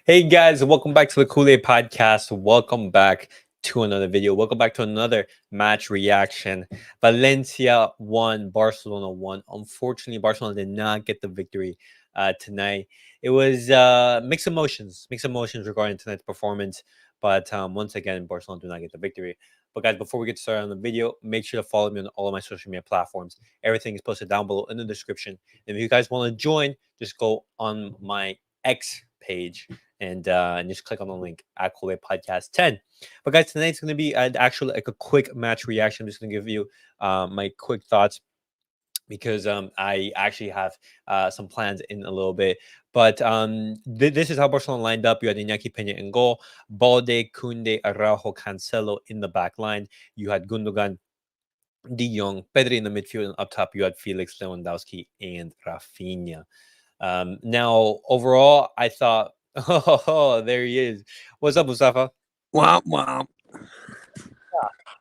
Hey guys, welcome back to the CulePodcast. Welcome back to another video. Welcome back to another match reaction. Valencia won, Barcelona won. Unfortunately, Barcelona did not get the victory tonight. It was mixed emotions regarding tonight's performance. But once again, Barcelona did not get the victory. But guys, before we get started on the video, make sure to follow me on all of my social media platforms. Everything is posted down below in the description. And if you guys want to join, just go on my X page and just click on the link at CulePodcast 10. But guys, tonight's going to be actually like a quick match reaction. I'm just going to give you my quick thoughts because I actually have some plans in a little bit. But this is how Barcelona lined up. You had Iñaki Peña in goal, Balde, Kunde, Araujo, Cancelo in the back line. You had Gundogan, De Jong, Pedri in the midfield, and up top you had Felix, Lewandowski, and Rafinha. Now, overall, I thought, oh, there he is. What's up, Mustafa? Wow, wow.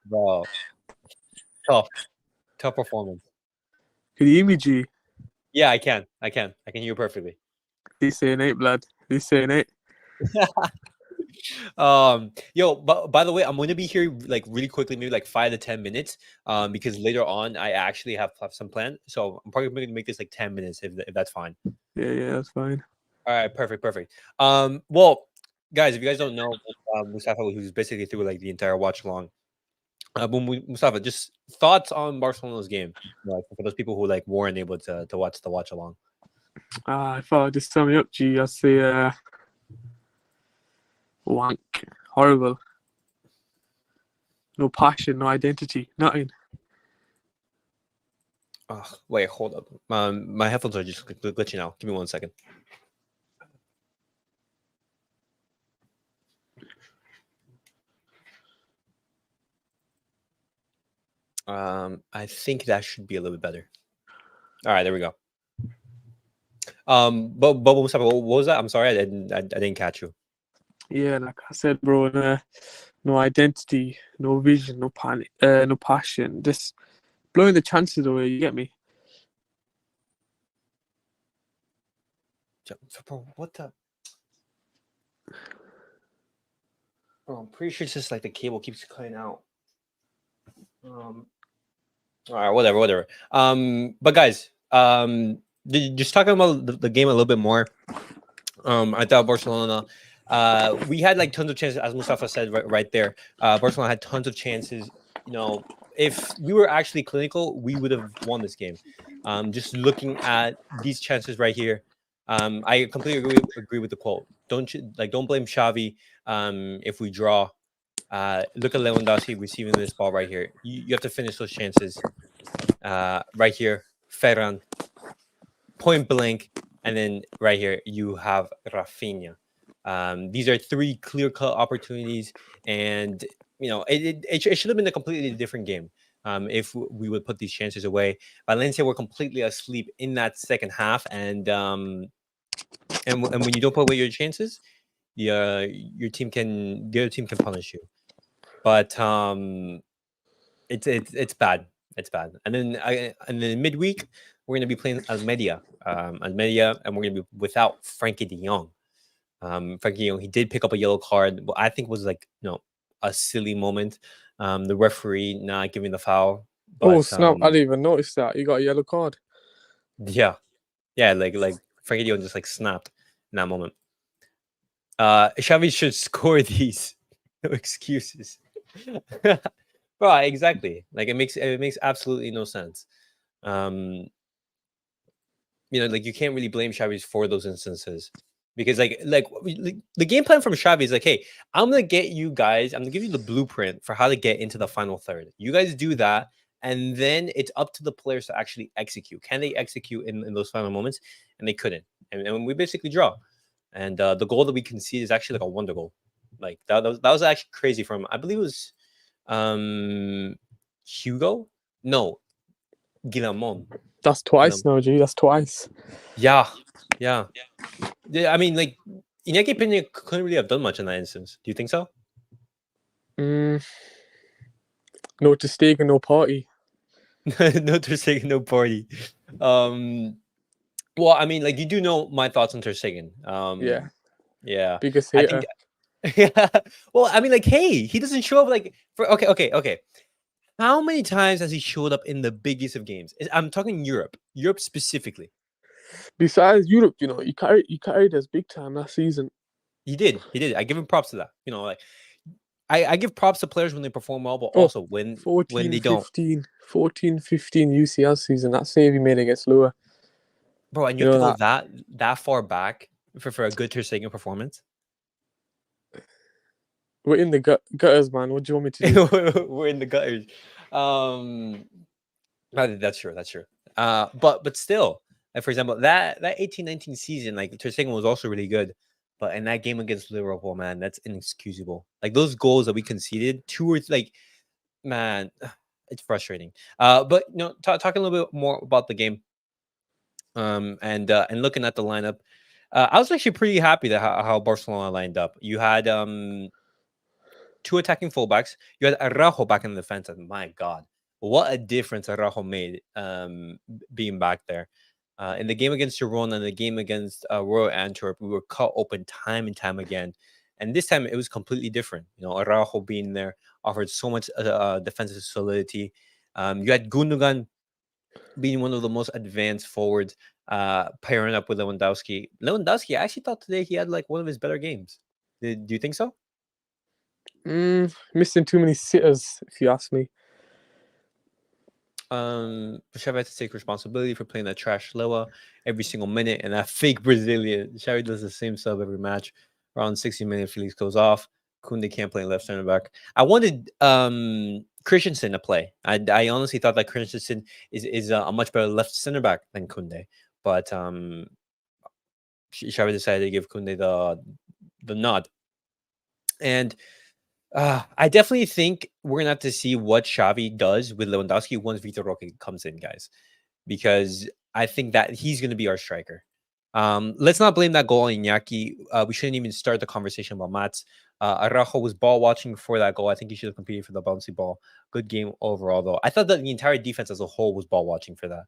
Bro, tough, tough performance. Can you hear me, G? Yeah, I can hear you perfectly. He's saying eight, blood. He's saying eight. Yo, but by the way, I'm going to be here like really quickly, maybe like 5 to 10 minutes, because later on I actually have some plan. So I'm probably going to make this like 10 minutes if that's fine. Yeah, that's fine. All right, perfect. Well, guys, if you guys don't know, Mustafa, who's basically through like the entire watch along. Mustafa, just thoughts on Barcelona's game, like for those people who like weren't able to watch the watch along. If I just sum me up, G, I'd say wank. Horrible. No passion, no identity, nothing. Oh, wait, hold up. My headphones are just glitching out. Give me 1 second. I think that should be a little bit better. All right, there we go. But Mustafa, what was that? I'm sorry, I didn't catch you. Yeah, like I said, bro, no identity, no vision, no panic, no passion. Just blowing the chances away. You get me? Bro, what the? Bro, I'm pretty sure it's just like the cable keeps cutting out. All right, whatever. But guys, just talking about the game a little bit more. I thought Barcelona, we had like tons of chances, as Mustafa said right there. Barcelona had tons of chances. You know, if we were actually clinical, we would have won this game. Just looking at these chances right here, I completely agree with the quote. Don't blame Xavi if we draw. Look at Lewandowski receiving this ball right here. You have to finish those chances. Right here, Ferran, point blank, and then right here you have Rafinha. These are three clear-cut opportunities, and you know it should have been a completely different game if we would put these chances away. Valencia were completely asleep in that second half, and when you don't put away your chances, the other team can punish you. But it's bad. It's bad. And then midweek we're gonna be playing Almeria, and we're gonna be without Frankie De Jong. Frankie De Jong, he did pick up a yellow card. What I think was like a silly moment. The referee not giving the foul. Oh But snap! I didn't even notice that. You got a yellow card. yeah, like Frankie De Jong just like snapped in that moment. Xavi should score these. No excuses. Right, exactly. Like it makes absolutely no sense. You know, like you can't really blame Xavi for those instances because like the game plan from Xavi is like, hey, I'm gonna get you guys, I'm gonna give you the blueprint for how to get into the final third. You guys do that, and then it's up to the players to actually execute. Can they execute in those final moments? And they couldn't, and we basically draw. And the goal that we conceded is actually like a wonder goal. Like that was actually crazy from, I believe it was Hugo? No, Guillamon. That's twice now, G. That's twice. Yeah. I mean, like Iñaki Peña couldn't really have done much in that instance. Do you think so? No to steak and no party. No Ter Stegen, no party. Well, I mean, like you do know my thoughts on Ter Stegen. Yeah. Yeah, Biggest I think. hater. Yeah. Well, I mean, like, hey, he doesn't show up like for okay. How many times has he showed up in the biggest of games? I'm talking Europe specifically. Besides Europe, you know, he carried us big time last season. He did. I give him props to that. You know, like I give props to players when they perform well, but Oh, also when 14, they don't. 15, 14, 15 UCL season. That save he made against Lua. Bro, and you You have to know go that. that far back for a good Ter Stegen performance. We're in the gutters, man. What do you want me to do? We're in the gutters. That's true. That's true. But still, like for example, that 18-19 season, like Ter Stegen was also really good. But in that game against Liverpool, man, that's inexcusable. Like those goals that we conceded, two or like, man, it's frustrating. But you know, talking a little bit more about the game, and looking at the lineup, I was actually pretty happy that how Barcelona lined up. You had two attacking fullbacks. You had Araujo back in the defense, and my God, what a difference Araujo made being back there. In the game against Girona and the game against Royal Antwerp, we were cut open time and time again. And this time it was completely different. You know, Araujo being there offered so much defensive solidity. You had Gundogan being one of the most advanced forwards, pairing up with Lewandowski. Lewandowski, I actually thought today he had like one of his better games. Do you think so? Missing too many sitters, if you ask me. Xavi had to take responsibility for playing that trash Loa every single minute, and that fake Brazilian. Xavi does the same sub every match. Around 60 minutes, Felix goes off. Kunde can't play left center back. I wanted Christensen to play. I honestly thought that Christensen is a much better left center back than Kunde, but Xavi decided to give Kunde the nod. And I definitely think we're gonna have to see what Xavi does with Lewandowski once Vitor Roque comes in, guys, because I think that he's gonna be our striker. Let's not blame that goal on Iñaki. We shouldn't even start the conversation about Mats. Araujo was ball watching before that goal. I think he should have competed for the bouncy ball. Good game overall, though. I thought that the entire defense as a whole was ball watching for that.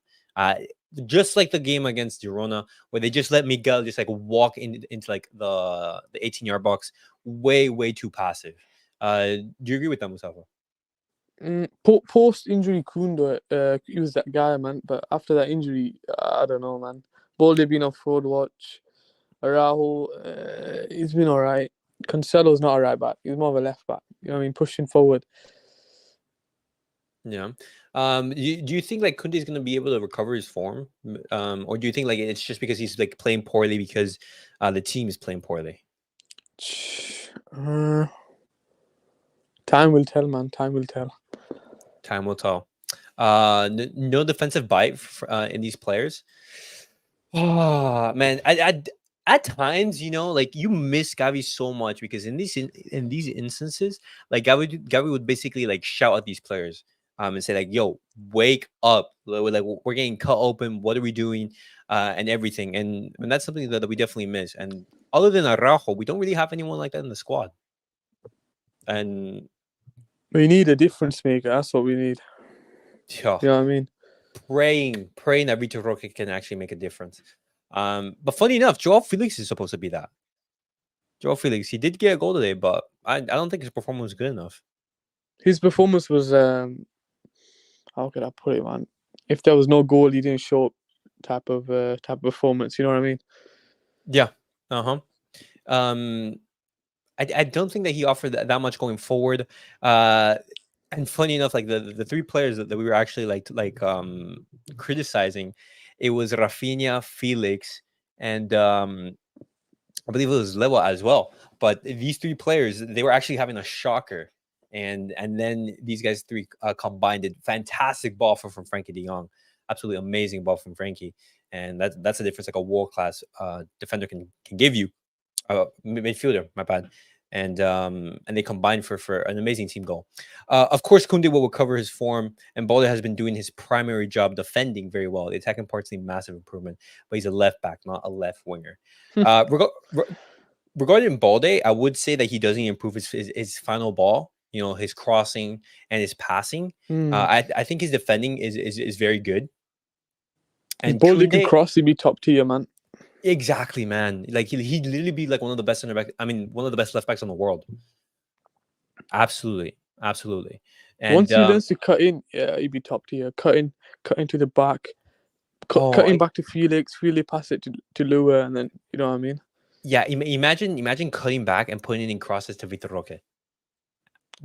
Just like the game against Girona, where they just let Miguel just like walk into like the 18-yard box, way too passive. Do you agree with that, Mustafa? Post injury, Kundo, he was that guy, man. But after that injury, I don't know, man. Balde been on forward watch. Araujo, he's been alright. Cancelo's not alright back. He's more of a left back. You know what I mean? Pushing forward. Yeah. Do you think like Kunde is going to be able to recover his form, or do you think like it's just because he's like playing poorly because the team is playing poorly? Time will tell, man. Time will tell. Time will tell. No defensive bite in these players. Oh man, at times, you know, like you miss Gavi so much because in these instances, like Gavi would basically like shout at these players, and say like, "Yo, wake up! Like we're getting cut open. What are we doing?" And everything, and that's something that we definitely miss. And other than Araujo, we don't really have anyone like that in the squad. And we need a difference maker. That's what we need. yeah, You know what I mean? praying that Vitor Roque can actually make a difference. But funny enough, Joao Felix is supposed to be that. Joao Felix, he did get a goal today, but I don't think his performance was good enough. His performance was how could I put it, man? If there was no goal, he didn't show up. Type of performance. You know what I mean? Yeah. I don't think that he offered that much going forward. And funny enough, like the three players that we were actually criticizing, it was Rafinha, Felix, and I believe it was Lewa as well. But these three players, they were actually having a shocker. And then these guys three combined it. Fantastic ball from Frankie de Jong. Absolutely amazing ball from Frankie. And that's the difference like a world-class defender can give you. Midfielder, my bad. And they combined for an amazing team goal. Of course, Kunde will recover his form, and Balde has been doing his primary job defending very well. The attacking part's a massive improvement, but he's a left back, not a left winger. Regarding Balde, I would say that he doesn't improve his final ball. You know, his crossing and his passing. I think his defending is very good. If And Balde can Kunde, cross, he'd be top tier, man. Exactly, man. Like he'd literally be like one of the best center back. I mean, one of the best left backs in the world. Absolutely, absolutely. And Once he learns to cut in, yeah, he'd be top tier. Cutting to the back, oh, cutting back to Felix. Felix pass it to Lua, and then you know what I mean. yeah. Imagine cutting back and putting in crosses to Vitor Roque.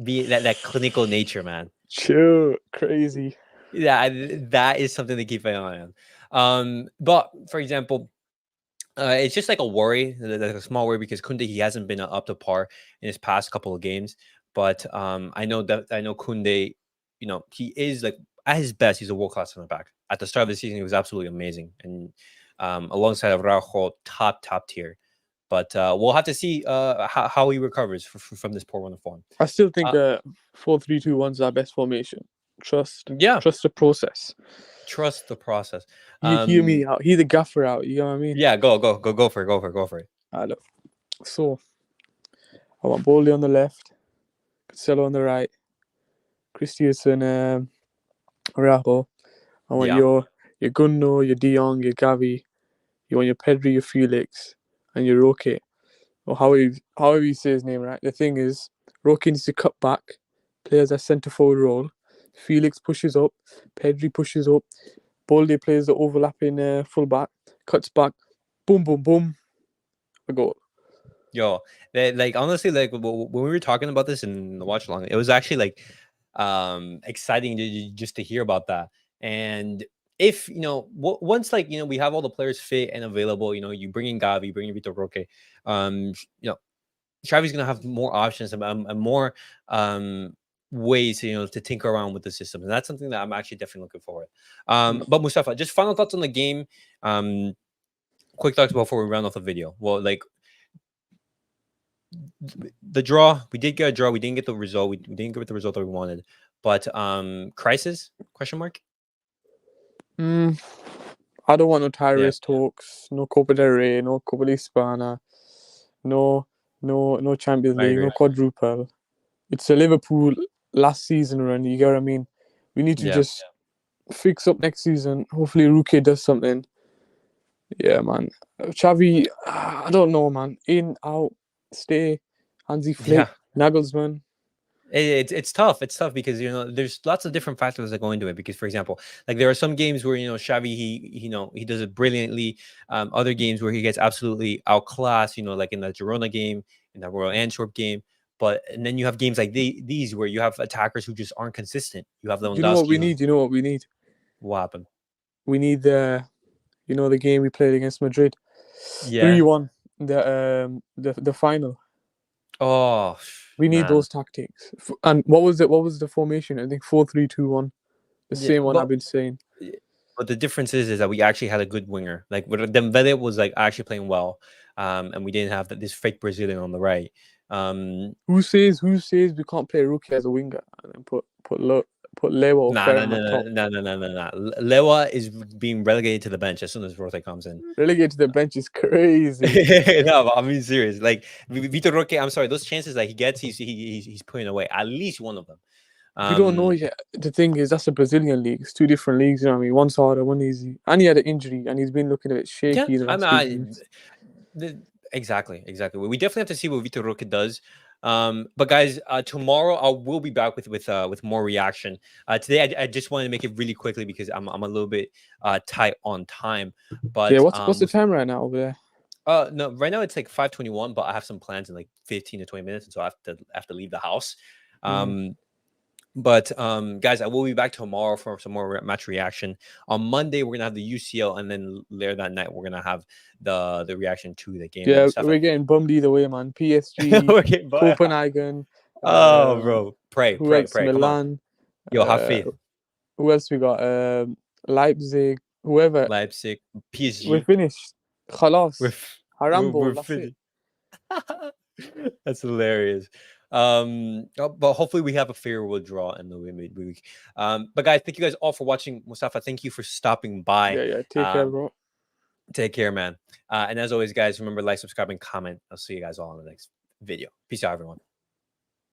Be that clinical nature, man. Sure, crazy. Yeah, that is something to keep an eye on. But for example, it's just like a worry, like a small worry, because Kunde, he hasn't been up to par in his past couple of games. But I know Kunde, he is like at his best, he's a world class center back. At the start of the season, he was absolutely amazing, and alongside of Raujo, top tier. But we'll have to see how he recovers from this poor run of form. I still think Uh, 4-3-2-1 is our best formation. Trust yeah, the process. trust the process. You hear me out. Hear the gaffer out. You know what I mean? Yeah, go for it, go for it. Look. So I want Bowley on the left, Cancelo on the right, Christensen, Rapo. I want Yeah, your Gunno, your De Jong, your Gavi. You want your Pedri, your Felix, and your Roque. Or however you say his name, right? The thing is, Roque needs to cut back, play as a centre forward role. Felix pushes up, Pedri pushes up, Bolde plays the overlapping full back, cuts back, boom, boom, boom, a goal. yo, like honestly, like when we were talking about this in the watch along, it was actually like exciting just to hear about that. And if once like we have all the players fit and available, you bring in Gavi, bring in Vitor Roque, um, you know, Xavi's gonna have more options and more ways to tinker around with the system, and that's something that I'm actually definitely looking forward. But Mustafa, just final thoughts on the game. Quick thoughts before we round off the video. Well, like the draw, we did get a draw. We didn't get the result. We didn't get the result that we wanted. But crisis? Question mark. I don't want no tie Yeah, race talks, no Copa del Rey, no Copa de Hispana, no Champions I League, agree. no quadruple. It's a Liverpool last season run. You get what I mean? We need to Yeah, just fix up next season. Hopefully, Ruke does something. Yeah, man. Xavi, I don't know, man. In, out, stay. Hansi Flick, yeah. Nagelsmann. It's tough. It's tough because there's lots of different factors that go into it. Because for example, like there are some games where Xavi he does it brilliantly. Other games where he gets absolutely outclassed. Like in the Girona game, in the Royal Antwerp game. And then you have games like these where you have attackers who just aren't consistent. You have You know what Lewandowski we who need? You know what we need? what happened? We need the game we played against Madrid, Yeah. 3-1. The final. Oh We need man. those tactics. And what was it? What was the formation? I think 4-3-2-1. The Yeah, same one I've been saying. but the difference is that we actually had a good winger. Like Dembele was like actually playing well, and we didn't have this fake Brazilian on the right. Who says we can't play Rookie as a winger and then put Lewa or Nah, nah, Ferran nah, up top? nah, nah, nah, nah, nah. Lewa is being relegated to the bench as soon as Rote comes in. Relegate to the bench is crazy. No, but I'm being serious. Like Vitor Roque, I'm sorry, those chances that he gets, he's putting away at least one of them. We don't know yet. The thing is, that's a Brazilian league. It's two different leagues. You know what I mean? One's harder, one easy. And he had an injury, and he's been looking a bit Yeah, shaky the I last few mean, games. exactly. We definitely have to see what Vitor Roque does. But guys, tomorrow I will be back with more reaction. Today I just wanted to make it really quickly because I'm a little bit tight on time. Yeah, But what's the time right now over there? no, right now it's like 5:21, but I have some plans in like 15 to 20 minutes, and so I have to leave the house. But guys, I will be back tomorrow for some more match reaction. On Monday, we're gonna have the UCL, and then later that night, we're gonna have the reaction to the game. Yeah, Mustafa. we're getting bummed either way, man. PSG, We're getting by. Copenhagen, Oh, bro, who else? pray. Come on, Milan. yo, have faith. Who else we got? Leipzig. Whoever. Leipzig, We're PSG. finished. We're Khalas. we're Harambo. That's it. finished. That's hilarious. But hopefully we have a favorable draw in the midweek. But guys, thank you guys all for watching. Mustafa, thank you for stopping by. Yeah. Take care, bro. Take care, man. And as always, guys, remember like, subscribe, and comment. I'll see you guys all in the next video. Peace out, everyone.